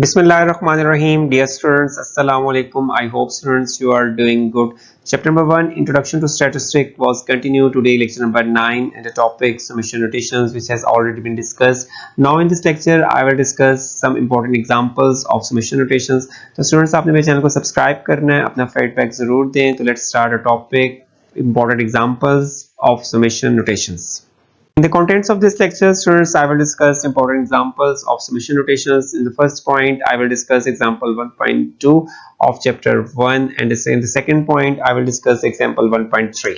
Bismillahirrahmanirrahim. Dear students, Assalamu alaikum. I hope students you are doing good. Chapter number 1, Introduction to Statistics was continued today, lecture number 9, and the topic summation notations, which has already been discussed. Now in this lecture, I will discuss some important examples of summation notations. So students, आपने मेरे channel को subscribe करना है, अपना feedback जरूर दें. तो let's start a topic, important examples of summation notations. In the contents of this lecture, students, I will discuss important examples of summation notations. In the first point, I will discuss example 1.2 of chapter 1, and in the second point, I will discuss example 1.3.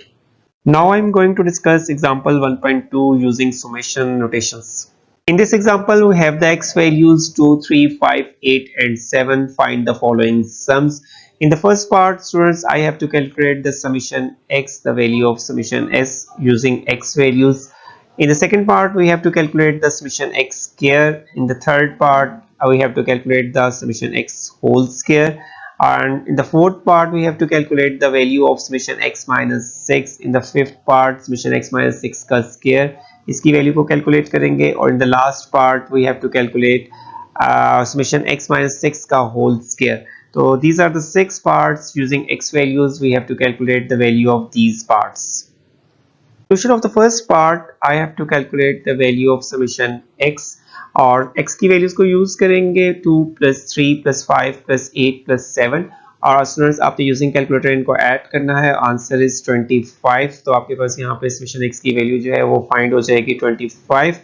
Now I am going to discuss example 1.2 using summation notations. In this example, we have the x values 2, 3, 5, 8 and 7. Find the following sums. In the first part, students, I have to calculate the summation x, the value of summation s using x values. In the second part, we have to calculate the summation x square. In the third part, we have to calculate the summation x whole square. And in the fourth part, we have to calculate the value of summation x minus 6. In the fifth part, summation x minus 6 का square, इसकी value को calculate करेंगे. और in the last part, we have to calculate summation x minus 6 का whole square. So these are the 6 parts. Using x values, we have to calculate the value of these parts. Solution of the first part, I have to calculate the value of summation x, और x की values को use करेंगे 2 plus 3 plus 5 plus 8 plus 7, और students आपने using calculator इनको add करना है. Answer is 25. तो आपके पास यहाँ पे समेशन x की वैल्यू जो है वो फाइंड हो जाएगी 25.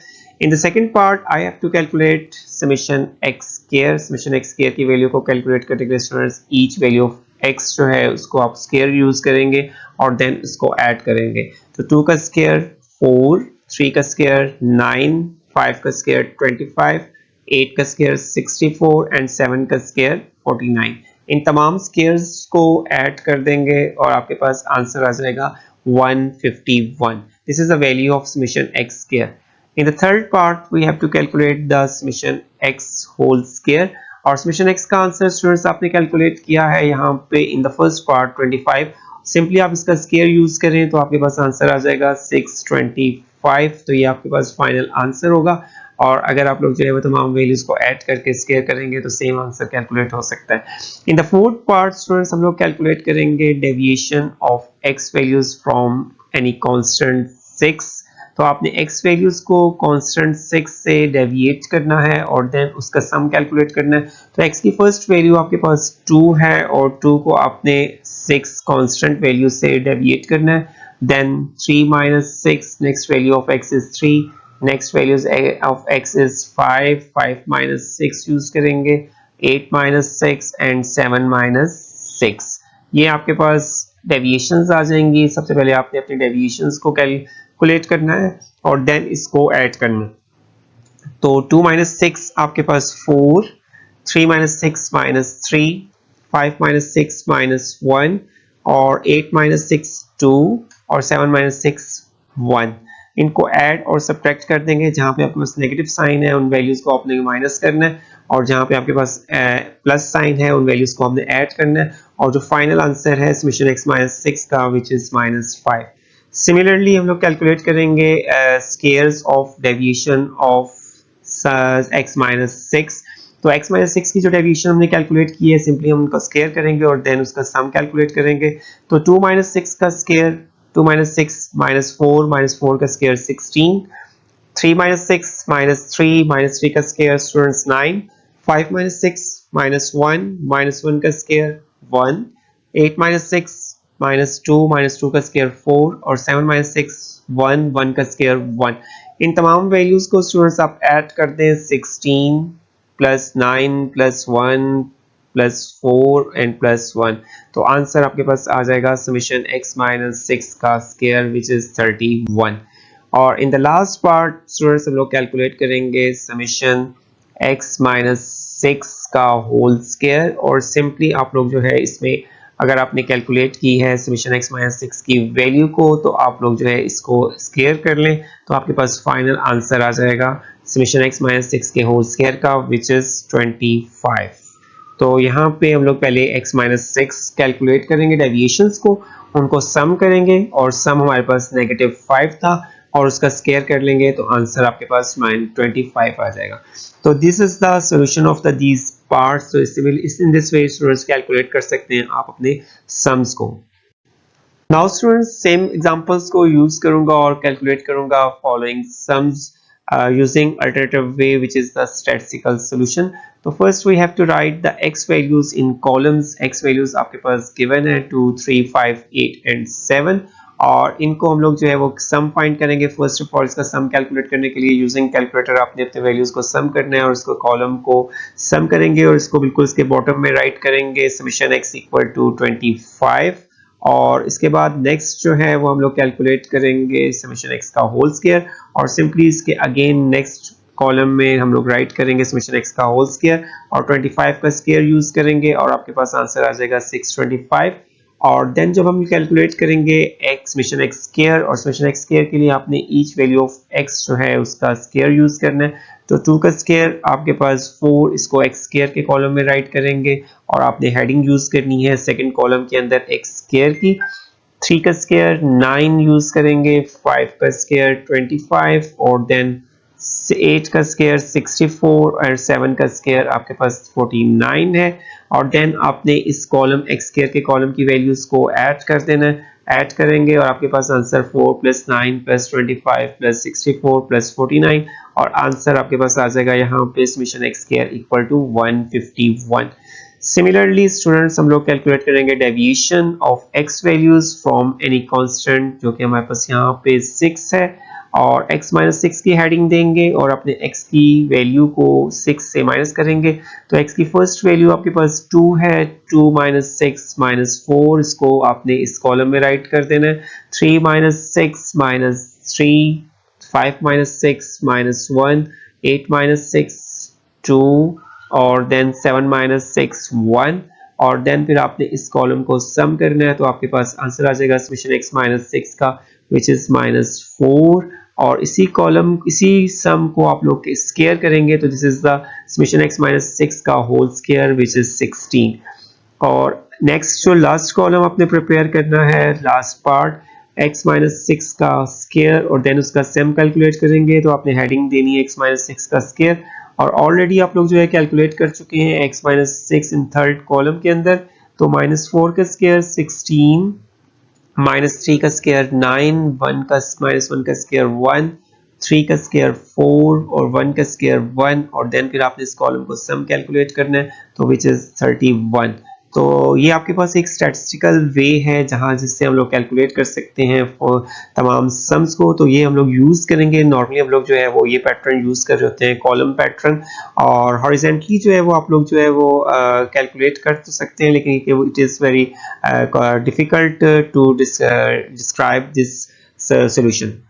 In the second part, I have to calculate summation x square. Summation x square की वैल्यू को कैलकुलेट करने के लिए students each value of x जो है उसको आप स्क्वायर यूज करेंगे और देन इसको ऐड करेंगे. तो 2 का स्क्वायर 4, 3 का स्क्वायर 9, 5 का स्क्वायर 25, 8 का स्क्वायर 64 एंड 7 का स्क्वायर 49. इन तमाम स्क्वायर्स को ऐड कर देंगे और आपके पास आंसर आ जाएगा 151. This is the value of summation x square. In the third part, we have to calculate the summation x whole square. और समेशन x का आंसर स्टूडेंट्स आपने कैलकुलेट किया है यहाँ पे in the first part 25. Simply आप इसका square use करें तो आपके पास आंसर आ जाएगा 625. तो ये आपके पास फाइनल आंसर होगा. और अगर आप लोग जो है वो तमाम वैल्यूज को ऐड करके स्क्वायर करेंगे तो सेम आंसर कैलकुलेट हो सकता है. In the fourth part students हम लोग कैलकुलेट करेंगे deviation of x values from any constant 6. तो आपने x वैल्यूज को कांस्टेंट 6 से डेविएट करना है और देन उसका सम कैलकुलेट करना है. तो x की फर्स्ट वैल्यू आपके पास 2 है और 2 को आपने 6 कांस्टेंट वैल्यू से डेविएट करना है. Then 3 minus 6, next value of x is 3, next value of x is 5, 5 minus 6 use करेंगे, 8 minus 6 एंड 7 minus 6. ये आपके पास डेविएशंस आ जाएंगी. सबसे पहले आपने अपनी डेविएशंस को कैलकुलेट करना है और देन इसको ऐड करना है. तो 2 minus 6 आपके पास 4, 3 minus 6 minus 3, 5 minus 6 minus 1 और 8 minus 6 2 और 7 minus 6 1. इनको ऐड और सब्ट्रैक्ट कर देंगे. जहां पे आपके पास नेगेटिव साइन है उन वैल्यूज को आपने माइनस करना है और जहां पे आपके पास प्लस साइन है उन वैल्यूज को आपने ऐड करना है. और जो फाइनल आंसर है समेशन x minus 6 का विच इज -5. सिमिलरली हम लोग कैलकुलेट करेंगे squares of deviation of x minus 6. तो x minus 6 की जो डेविएशन हमने कैलकुलेट की है सिंपली हम उनका स्क्वायर करेंगे और देन उसका सम कैलकुलेट करेंगे. तो 2 minus 6 का स्क्वायर 2 minus 6 minus 4 का स्क्वायर 16, 3 minus 6 minus 3 का स्क्वायर स्टूडेंट्स 9, 5 minus 6 minus 1 का स्क्वायर 1, 8 minus 6 minus 2 का स्क्वायर 4 और 7 minus 6 1 का स्क्वायर 1. इन तमाम वैल्यूज को स्टूडेंट्स आप ऐड कर दें. 16 plus 9 plus 1 plus 4 and plus 1. तो आंसर आपके पास आ जाएगा समेशन x minus 6 का स्क्वायर विच इज 31. और in the last part students हम लोग कैलकुलेट करेंगे समेशन x minus 6 का होल स्क्वायर. और सिंपली आप लोग जो है इसमें अगर आपने कैलकुलेट की है समेशन x minus 6 की वैल्यू को तो आप लोग जो है इसको स्क्वायर कर लें तो आपके पास फाइनल आंसर आ जाएगा समेशन x minus 6 के होल स्क्वायर का विच इज 25. तो यहाँ पे हम लोग पहले x minus 6 कैलकुलेट करेंगे डेविएशंस को, उनको सम करेंगे और सम हमारे पास -5 था और उसका स्केयर कर लेंगे तो आंसर आपके पास -25 आ जाएगा। तो this is the solution of the these parts. तो इस in this way students calculate कर सकते हैं आप अपने सम्स को। नाउ स्टूडेंट्स सेम एग्जांपल्स को यूज करूंगा और कैलकुलेट करूंगा following sums using alternative way, which is the statistical solution. तो first we have to write the x values in columns. x values आपके पास given है 2, 3, 5, 8 and 7 और इनको हम लोग जो है वो सम फाइंड करेंगे। फर्स्ट ऑफ ऑल इसका सम कैलकुलेट करने के लिए यूजिंग कैलकुलेटर आपने अपने वैल्यूज को सम करना है और इसको कॉलम को सम करेंगे और इसको बिल्कुल इसके बॉटम में राइट करेंगे समीशन x इक्वल टू 25 और इसके बाद नेक्स्ट जो है वो हम लोग कैलकुलेट करेंगे समीशन x का होल स्क्वायर और सिंपली इसके अगेन नेक्स्ट कॉलम में हम लोग राइट करेंगे समीशन x का होल स्क्वायर और 25 का स्क्वायर यूज करेंगे और आपके पास आंसर आ जाएगा 625 और देन जब हम कैलकुलेट करेंगे x समीशन x स्क्वायर और समीशन x स्क्वायर के लिए आपने ईच वैल्यू ऑफ x जो है उसका स्क्वायर यूज करना है। तो 2 का स्क्वायर आपके पास 4, इसको x स्क्वायर के कॉलम में राइट करेंगे और आपने हेडिंग यूज करनी है सेकंड कॉलम के अंदर x स्क्वायर की। 3 का स्क्वायर 9 यूज करेंगे, 5 का स्क्वायर 25 और देन 8 का स्क्वायर 64 और 7 का स्क्वायर आपके पास 49 है और देन आपने इस कॉलम x स्क्वायर के कॉलम की वैल्यूज को ऐड कर देना है। ऐड करेंगे और आपके पास आंसर 4 + 9 + 25 + 64 + 49 और आंसर आपके पास आ जाएगा यहाँ पे summation x square equal to 151। Similarly students हम लोग कैलकुलेट करेंगे deviation of x values from any constant जो कि हमारे पास यहाँ पे 6 है और x - 6 की हेडिंग देंगे और अपने x की वैल्यू को 6 से माइनस करेंगे। तो x की फर्स्ट वैल्यू आपके पास 2 है, 2 - 6 - 4 इसको आपने इस कॉलम में राइट कर देना है। 3 - 6 - 3, 5 - 6 - 1, 8 - 6 2 और देन 7 - 6 1 और देन फिर आपने इस कॉलम को सम करना है तो आपके पास आंसर आ जाएगा समीशन x - 6 का विच इज -4 और इसी कॉलम इसी सम को आप लोग स्क्वायर करेंगे तो this is the summation x - 6 का होल स्क्वायर विच इज 16 और नेक्स्ट जो लास्ट कॉलम आपने प्रिपेयर करना है लास्ट पार्ट x - 6 का स्क्वायर और देन उसका सम कैलकुलेट करेंगे तो आपने हेडिंग देनी है x - 6 का स्क्वायर और ऑलरेडी आप लोग जो है कैलकुलेट कर चुके हैं x - 6 इन थर्ड कॉलम के अंदर। तो -4 का स्क्वायर 16, -3 का स्क्वायर 9, 1 का -1 का स्क्वायर 1, 3 का स्क्वायर 4 और 1 का स्क्वायर 1 और देन फिर आपने इस कॉलम को सम कैलकुलेट करना है तो विच इज 31। तो ये आपके पास एक स्टैटिस्टिकल वे है जहां जिससे हम लोग कैलकुलेट कर सकते हैं तमाम सम्स को। तो ये हम लोग यूज करेंगे। नॉर्मली हम लोग जो है वो ये पैटर्न यूज कर रहे होते हैं कॉलम पैटर्न और हॉरिजॉन्टली जो है वो आप लोग जो है वो कैलकुलेट कर तो सकते हैं लेकिन it is very difficult to describe this solution.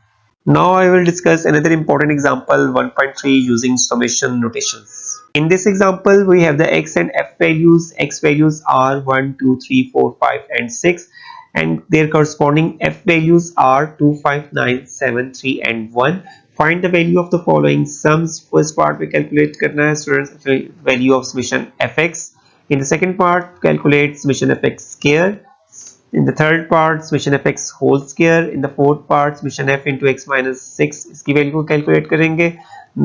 Now I will discuss another important example 1.3 using summation notations. In this example we have the x and f values. X values are 1, 2, 3, 4, 5 and 6 and their corresponding f values are 2, 5, 9, 7, 3 and 1. Find the value of the following sums. First part we calculate करना है students value of summation fx. In the second part calculate summation fx square. In the third part summation fx whole square. In the fourth part summation f into x minus 6 इसकी value को calculate करेंगे.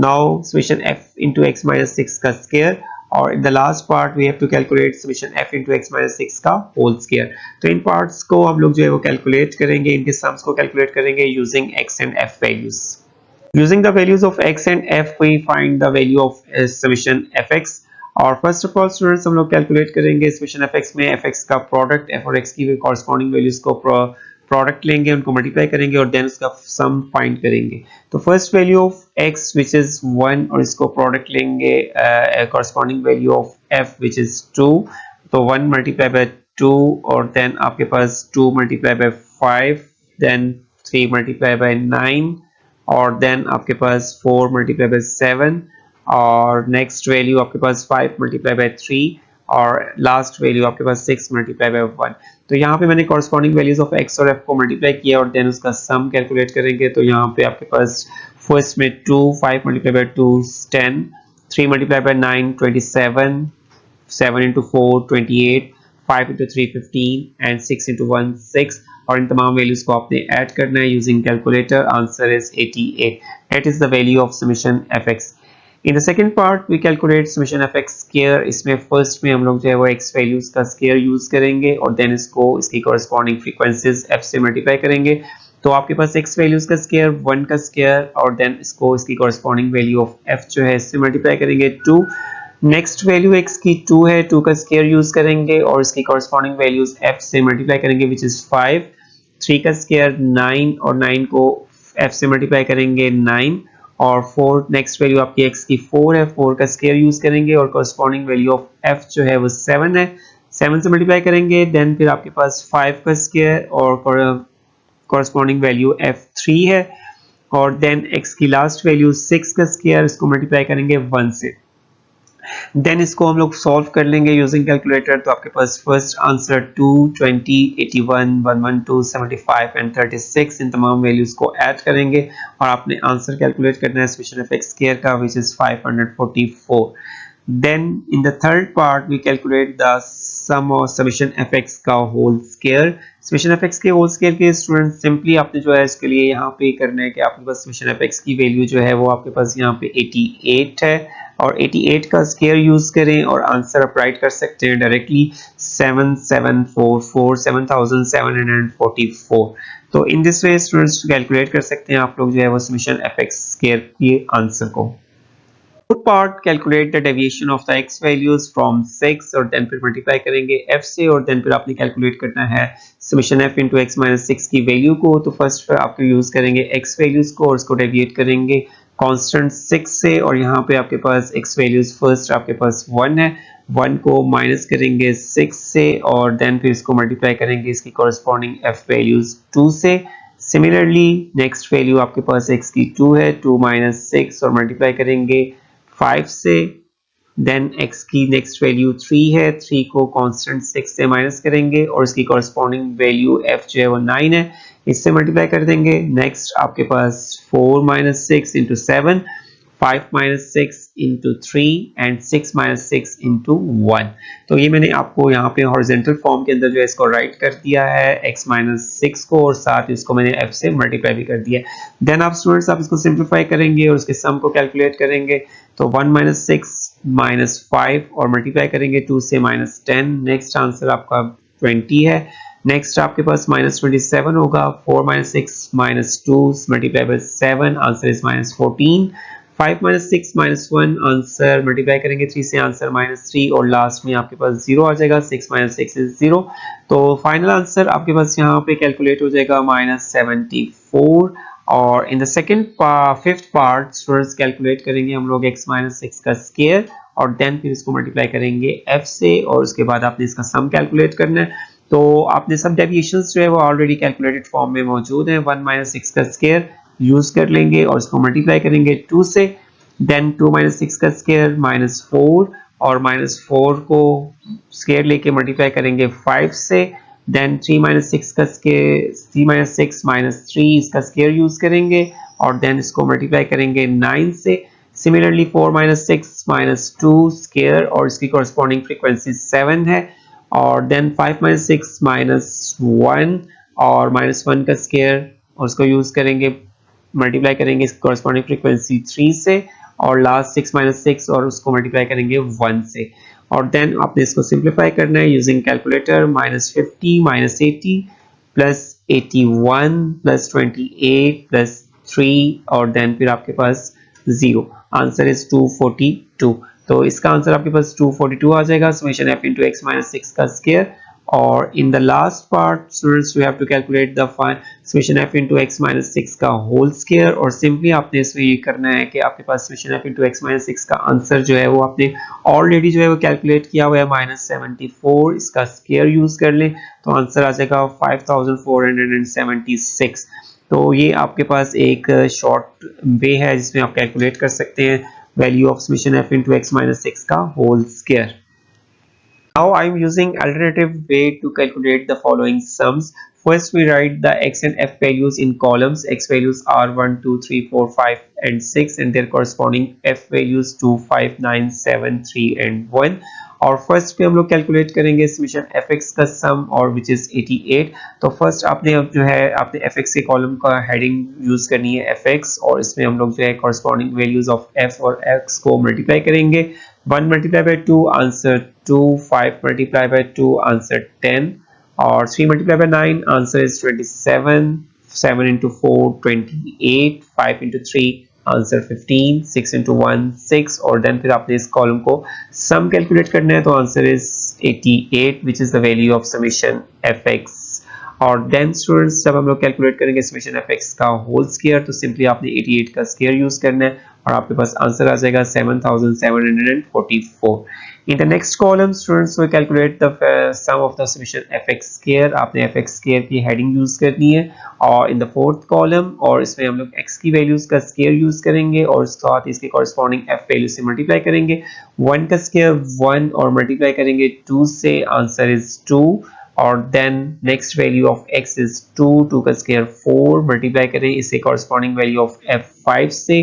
Now summation f into x minus 6 का square और in the last part we have to calculate summation f into x minus 6 का whole square. तो इन parts को हम लोग जो है वो कैलकुलेट करेंगे, इनके sums को कैलकुलेट करेंगे using x and f values. Using the values of x and f we find the value of summation fx और फर्स्ट ऑफ ऑल स्टूडेंट्स हम लोग कैलकुलेट करेंगे समीशन fx में fx का प्रोडक्ट f और x की corresponding values को product लेंगे, उनको मल्टीप्लाई करेंगे और देन उसका सम फाइंड करेंगे। तो first value of x which is 1 और इसको प्रोडक्ट लेंगे corresponding value of f which is 2 तो 1 मल्टीप्लाई बाय 2 और देन आपके पास 2 multiply by 5 then 3 multiply by 9 और देन आपके पास 4 मल्टीप्लाई बाय 7 और नेक्स्ट वैल्यू आपके पास 5 मल्टीप्लाई बाय 3 और लास्ट वैल्यू आपके पास 6 मल्टीप्लाई बाय 1। तो यहाँ पे मैंने कॉरस्पॉन्डिंग वैल्यूज ऑफ x और f को मल्टीप्लाई किया और देन उसका सम कैलकुलेट करेंगे। तो यहाँ पे आपके पास फर्स्ट में 2, 5 multiply by 2 10, 3 multiply by 9 27, 7 into 4 28, 5 into 3 15 and 6 into 1 6 और इन तमाम वैल्यूज को आपने ऐड करना है using calculator. Answer is 88। That is the value of summation f x. In the second part we calculate summation f x square. इसमें first में हम लोग जो है वो एक्स वैल्यूज का स्क्वायर यूज करेंगे और देन इसको इसकी कॉरेस्पॉन्डिंग फ्रीक्वेंसीज एफ से मल्टीप्लाई करेंगे। तो आपके पास एक्स वैल्यूज का स्क्वायर 1 का स्क्वायर और देन इसको इसकी कॉरेस्पॉन्डिंग वैल्यू ऑफ एफ जो है इससे मल्टीप्लाई करेंगे 2। नेक्स्ट वैल्यू एक्स की 2 है, 2 का स्क्वायर यूज करेंगे और इसकी कॉरेस्पॉन्डिंग वैल्यूज एफ से मल्टीप्लाई करेंगे विच इज 5। 3 का स्क्वायर 9 और 9 को एफ से मल्टीप्लाई करेंगे 9 और 4। नेक्स्ट वैल्यू आपकी एक्स की 4 है, 4 का स्क्वायर यूज करेंगे और कॉरेस्पॉन्डिंग वैल्यू ऑफ एफ जो है वो 7 है, 7 से मल्टीप्लाई करेंगे। देन फिर आपके पास 5 का स्क्वायर और कॉरेस्पॉन्डिंग वैल्यू f3 है और देन x की लास्ट वैल्यू 6 का स्क्वायर, इसको मल्टीप्लाई करेंगे 1 से। देन इसको हम लोग सॉल्व कर लेंगे यूजिंग कैलकुलेटर। तो आपके पास फर्स्ट आंसर 2, 20, 81, 112, 75 एंड 36 इन तमाम वैल्यूज को ऐड करेंगे और आपने आंसर कैलकुलेट करना है समेशन एफ एक्स स्क्वायर का which is 544। Then in the third part we calculate the sum of summation fx का whole square। summation fx के whole square के स्टूडेंट सिंपली आपने जो है इसके लिए यहाँ पे करना है कि आपके पास summation fx की वैल्यू जो है वो आपके पास यहाँ पे 88 है और 88 का स्क्वायर यूज करें और आंसर आप राइट कर सकते हैं डायरेक्टली 7744। तो in this way students calculate कर सकते हैं आप लोग जो है वो summation fx स्क्वायर के आंसर को। Fourth part calculate the deviation of the x values from 6 और then फिर मल्टीप्लाई करेंगे f से और then फिर आपने कैलकुलेट करना है summation f into x minus 6 की वैल्यू को। तो फर्स्ट आप यूज करेंगे x वैल्यूज को और इसको डेविएट करेंगे कांस्टेंट 6 से और यहाँ पे आपके पास x वैल्यूज फर्स्ट आपके पास 1 है, 1 को माइनस करेंगे 6 से और देन फिर इसको मल्टीप्लाई करेंगे इसकी कॉरेस्पॉन्डिंग f वैल्यूज 2 से। सिमिलरली नेक्स्ट वैल्यू आपके पास x की 2 है, 2 माइनस 6 और मल्टीप्लाई करेंगे 5 से। देन x की नेक्स्ट वैल्यू 3 है, 3 को कांस्टेंट 6 से माइनस करेंगे और इसकी कॉरेस्पॉन्डिंग वैल्यू f जो है वो 9 है, इससे मल्टीप्लाई कर देंगे। नेक्स्ट आपके पास 4 minus 6 into 7, 5 minus 6 into 3 and 6 minus 6 into 1। तो ये मैंने आपको यहाँ पे हॉरिजॉन्टल फॉर्म के अंदर जो है इसको राइट कर दिया है x माइनस 6 को और साथ ही इसको मैंने f से मल्टीप्लाई भी कर दिया है। देन आप स्टूडेंट्स आप इसको सिंप्लीफाई करेंगे और उसके सम को कैलकुलेट करेंगे। तो 1 माइनस 6 माइनस 5 और मल्टीप्लाई करेंगे 2 से माइनस 10। नेक्स्ट आंसर आपका 20 है। नेक्स्ट आपके पास माइनस 27 होगा, 4 minus 6 minus 2 multiply bye 7 answer is minus 14। 5 minus 6 minus 1 answer multiply करेंगे 3 से आंसर माइनस 3 और लास्ट में आपके पास 0 आ जाएगा, 6 माइनस 6 इज 0। तो फाइनल आंसर आपके पास यहाँ पे कैलकुलेट हो जाएगा माइनस 74। और in the second fifth part students calculate करेंगे हम लोग x माइनस 6 का स्क्वायर और देन फिर इसको मल्टीप्लाई करेंगे f से और उसके बाद आपने इसका सम कैलकुलेट करना है। तो आपने सब डेविएशंस जो है वो ऑलरेडी कैलकुलेटेड फॉर्म में मौजूद है। 1 माइनस 6 का स्क्वायर यूज कर लेंगे और इसको मल्टीप्लाई करेंगे 2 से। देन 2 माइनस 6 का स्क्वायर माइनस 4 और माइनस 4 को स्क्वायर लेके मल्टीप्लाई करेंगे 5 से। देन 3 माइनस 6 का स्क्वायर 3 माइनस 6 माइनस 3 इसका स्क्वायर यूज करेंगे और देन इसको मल्टीप्लाई करेंगे 9 से। सिमिलरली 4 माइनस 6 माइनस 2 स्क्वायर और इसकी कॉरेस्पॉन्डिंग फ्रीक्वेंसी 7 है और देन 5 माइनस 6 माइनस 1 और माइनस 1 का स्क्वायर और उसको यूज करेंगे मल्टीप्लाई करेंगे इसकी कॉरेस्पॉन्डिंग फ्रीक्वेंसी 3 से और लास्ट 6 माइनस 6 और उसको मल्टीप्लाई करेंगे 1 से और देन आपने इसको सिंप्लीफाई करना है using calculator. Minus 50 minus 80 plus 81 plus 28 plus 3 और देन फिर आपके पास 0 आंसर इज 242। तो इसका आंसर आपके पास 242 आ जाएगा summation f into x minus 6 का स्क्वायर। और in the last part students we have to calculate the summation f into x minus 6 का होल स्क्वायर और सिंपली आपने इसमें ये करना है कि आपके पास summation f into x minus 6 का आंसर जो है वो आपने ऑलरेडी जो है वो कैलकुलेट किया हुआ है माइनस 74, इसका स्क्वायर यूज कर लें तो आंसर आ जाएगा 5476। तो ये आपके पास एक शॉर्ट वे है जिसमें आप कैलकुलेट कर सकते हैं value of summation f into x minus 6 का whole square. Now I am using alternative way to calculate the following sums. First we write the x and f values in columns. X values are 1, 2, 3, 4, 5 and 6 and their corresponding f values 2, 5, 9, 7, 3 and 1. और first पे हम लोग calculate करेंगे summation F x का सम और which is 88। तो first आपने अब जो है आपने एफ एक्स के कॉलम का हेडिंग यूज करनी है एफ एक्स, और इसमें हम लोग जो है कॉरस्पॉन्डिंग वैल्यूज ऑफ एफ और एक्स को मल्टीप्लाई करेंगे। 1 multiply by 2 answer 2, 5 multiply by 2 answer 10, और 3 multiply by 9 answer is 27, 7 into 4 28, 5 into 3 answer 15, 6 into 1 6, और देन फिर आपने इस कॉलम को सम कैलकुलेट करना है तो answer is 88 which is the value of summation f x. और देन स्टूडेंट्स जब हम लोग कैलकुलेट करेंगे समेशन एफ एक्स का होल स्क्वायर तो सिंपली आपने 88 का स्क्वायर यूज करना है और आपके पास आंसर आ जाएगा 7744। In the next column, students will calculate the sum of the summation fx square. आपने fx square की heading use करनी है, और in the fourth column और इसमें हम लोग x की values का square use करेंगे और साथ इसके corresponding f value से multiply करेंगे। 1 का square 1 और multiply करेंगे 2 से, answer is 2, और then next value of x is 2, 2 का square 4, multiply करें इससे corresponding value of f5 से,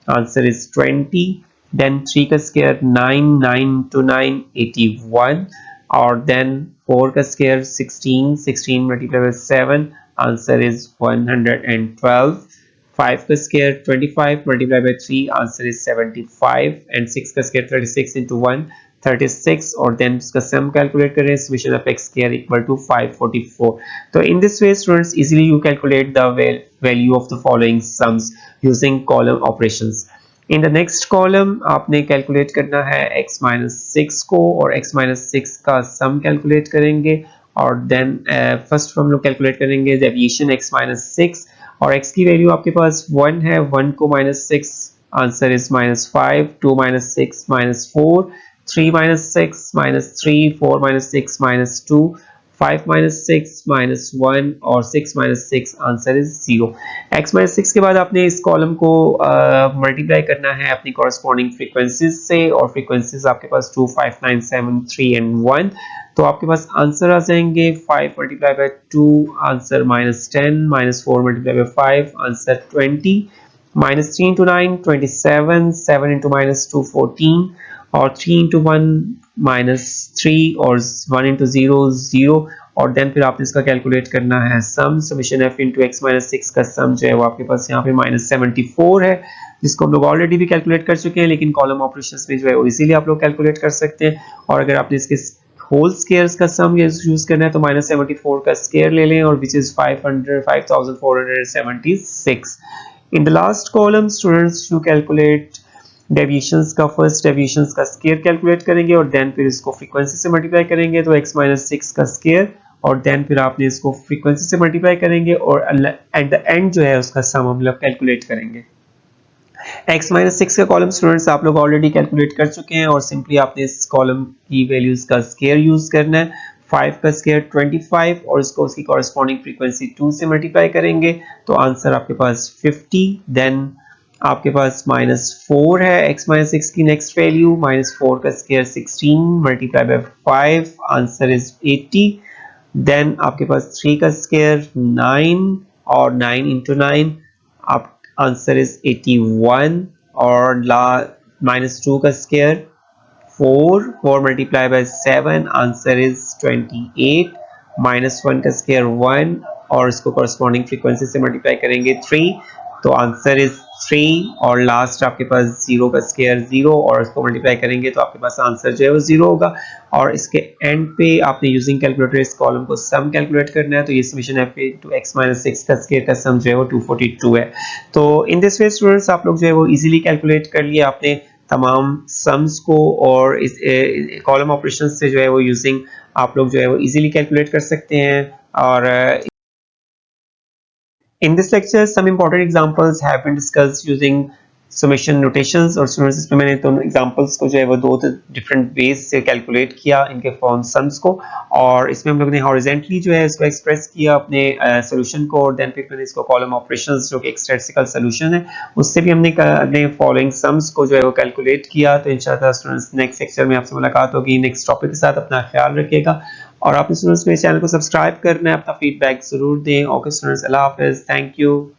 answer is 20, then 3 का square 9, 9 to 9 81, और then 4 का square 16, 16 multiplied by 7, answer is 112, 5 का square 25 multiplied by 3, answer is 75, and 6 का square 36 into 1 36, और then इसका sum calculate करें summation of x square equal to 544। तो in this way students easily you calculate the value of the following sums using column operations। In the next column आपने calculate करना है x minus 6 को, और x minus 6 का सम calculate करेंगे, और then first हम लोग कैलकुलेट करेंगे डेविएशन x minus 6, और x की वैल्यू आपके पास 1 है, 1 को minus 6 answer is -5, 2 minus 6 -4, 3 minus 6 -3, 4 minus 6 -2, 5 minus 6 -1 और 6 minus 6 answer is 0। x minus 6 के बाद आपने इस कॉलम को मल्टीप्लाई करना है अपनी कॉरस्पॉन्डिंग फ्रीक्वेंसीज से, और फ्रीक्वेंसीज आपके पास 2, 5, 9, 7, 3 and 1। तो आपके पास आंसर आ जाएंगे 5 multiply by 2 answer -10, -4 multiply by 5 answer 20, -3 into 9 27, 7 into -2 14, और 3 into 1 -3, और 1 into 0 0, और देन फिर आपने इसका कैलकुलेट करना है सम summation f into x minus 6 का सम जो है वो आपके पास यहाँ पे -74 है, जिसको हम लोग ऑलरेडी भी कैलकुलेट कर चुके हैं, लेकिन कॉलम ऑपरेशंस में जो है वो इजीली आप लोग कैलकुलेट कर सकते हैं। और अगर आपने इसके होल स्क्वायर्स का सम यूज करना है तो -74 का स्क्वायर ले लें, और which is 5476। In the last column students you calculate deviations का, फर्स्ट डेविएशंस का स्क्वायर कैलकुलेट करेंगे और देन फिर इसको फ्रीक्वेंसी से मल्टीप्लाई करेंगे तो x minus 6 का स्क्वायर, और देन फिर आपने इसको फ्रीक्वेंसी से मल्टीप्लाई करेंगे और एट द एंड जो है उसका सम हम लोग कैलकुलेट करेंगे। x minus 6 का कॉलम स्टूडेंट्स आप लोग ऑलरेडी कैलकुलेट कर चुके हैं, और सिंपली आपने इस कॉलम की वैल्यूज का स्क्वायर यूज करना है। 5 का स्क्वायर 25, और इसको उसकी कॉरस्पॉन्डिंग फ्रीक्वेंसी 2 से मल्टीप्लाई करेंगे तो आंसर आपके पास 50, देन आपके पास -4 है x minus 6 की नेक्स्ट वैल्यू, -4 का square 16 multiply by 5 answer is 80, then आपके पास 3 का स्क्वायर 9 और 9 into 9 आप आंसर इज 81, और -2 का square 4 multiply by 7 answer is 28, -1 का स्क्वायर 1 और इसको कॉरस्पॉन्डिंग फ्रीक्वेंसी से मल्टीप्लाई करेंगे 3 तो आंसर इज 3, और लास्ट आपके पास 0 का स्क्वायर 0 और इसको मल्टीप्लाई करेंगे तो आपके पास आंसर जो है वो 0 होगा। और इसके एंड पे आपने यूजिंग कैलकुलेटर इस कॉलम को सम कैलकुलेट करना है, तो ये summation f into x minus 6 का स्क्वायर का सम जो है वो 242 है। तो इन दिस वे स्टूडेंट्स आप लोग जो है वो इजीली कैलकुलेट कर लिए आपने तमाम सम्स को, और इस कॉलम ऑपरेशन से जो है वो यूजिंग आप लोग जो है वो इजीली कैलकुलेट कर सकते हैं। और in this lecture some important examples have been discussed using summation notations, और स्टूडेंट्स इसमें मैंने दोनों एग्जांपल्स को जो है वो दो डिफरेंट वेज से कैलकुलेट किया इनके फॉर्म सम्स को, और इसमें हम लोगों ने हॉरिजॉन्टली जो है इसको एक्सप्रेस किया अपने सॉल्यूशन को, और देन फिर मैंने इसको कॉलम ऑपरेशंस जो कि एक स्टैटिस्टिकल सॉल्यूशन है उससे भी हमने अपने फॉलोइंग सम्स को जो है वो कैलकुलेट किया। तो इंशाल्लाह स्टूडेंट्स नेक्स्ट लेक्चर में आपसे मुलाकात होगी नेक्स्ट टॉपिक के साथ। अपना ख्याल रखिएगा, और आपने स्टूडेंट्स मेरे चैनल को सब्सक्राइब करना है, अपना फीडबैक जरूर दें। ओके स्टूडेंट्स, अल्लाह हाफिज़, थैंक यू।